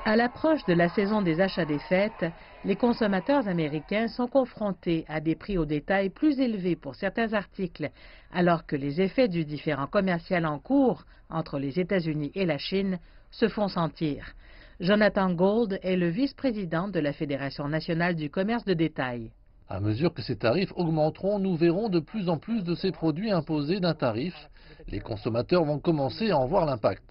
À l'approche de la saison des achats des fêtes, les consommateurs américains sont confrontés à des prix au détail plus élevés pour certains articles, alors que les effets du différend commercial en cours entre les États-Unis et la Chine se font sentir. Jonathan Gold est le vice-président de la Fédération nationale du commerce de détail. À mesure que ces tarifs augmenteront, nous verrons de plus en plus de ces produits imposés d'un tarif. Les consommateurs vont commencer à en voir l'impact.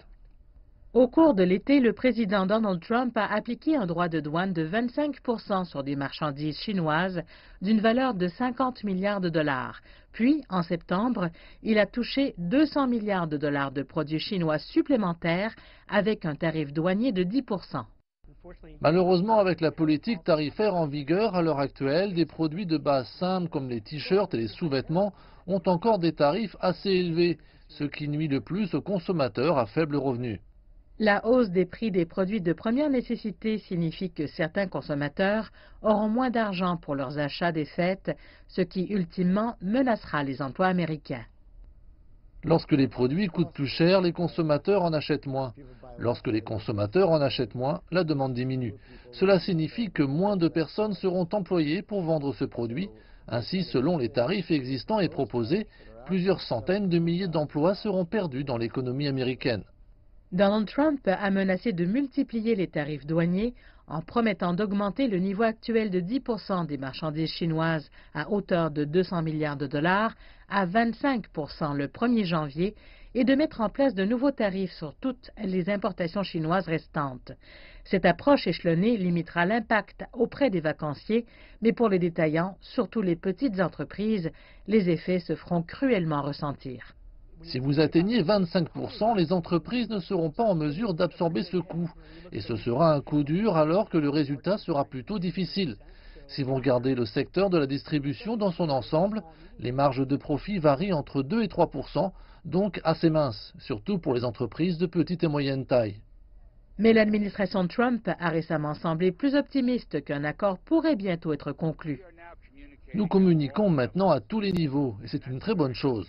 Au cours de l'été, le président Donald Trump a appliqué un droit de douane de 25% sur des marchandises chinoises d'une valeur de 50 milliards de dollars. Puis, en septembre, il a touché 200 milliards de dollars de produits chinois supplémentaires avec un tarif douanier de 10%. Malheureusement, avec la politique tarifaire en vigueur à l'heure actuelle, des produits de base simple comme les t-shirts et les sous-vêtements ont encore des tarifs assez élevés, ce qui nuit le plus aux consommateurs à faible revenu. La hausse des prix des produits de première nécessité signifie que certains consommateurs auront moins d'argent pour leurs achats des fêtes, ce qui ultimement menacera les emplois américains. Lorsque les produits coûtent plus cher, les consommateurs en achètent moins. Lorsque les consommateurs en achètent moins, la demande diminue. Cela signifie que moins de personnes seront employées pour vendre ce produit. Ainsi, selon les tarifs existants et proposés, plusieurs centaines de milliers d'emplois seront perdus dans l'économie américaine. Donald Trump a menacé de multiplier les tarifs douaniers en promettant d'augmenter le niveau actuel de 10% des marchandises chinoises à hauteur de 200 milliards de dollars à 25% le 1er janvier et de mettre en place de nouveaux tarifs sur toutes les importations chinoises restantes. Cette approche échelonnée limitera l'impact auprès des vacanciers, mais pour les détaillants, surtout les petites entreprises, les effets se feront cruellement ressentir. Si vous atteignez 25%, les entreprises ne seront pas en mesure d'absorber ce coût. Et ce sera un coup dur alors que le résultat sera plutôt difficile. Si vous regardez le secteur de la distribution dans son ensemble, les marges de profit varient entre 2 et 3%, donc assez minces, surtout pour les entreprises de petite et moyenne taille. Mais l'administration Trump a récemment semblé plus optimiste qu'un accord pourrait bientôt être conclu. Nous communiquons maintenant à tous les niveaux et c'est une très bonne chose.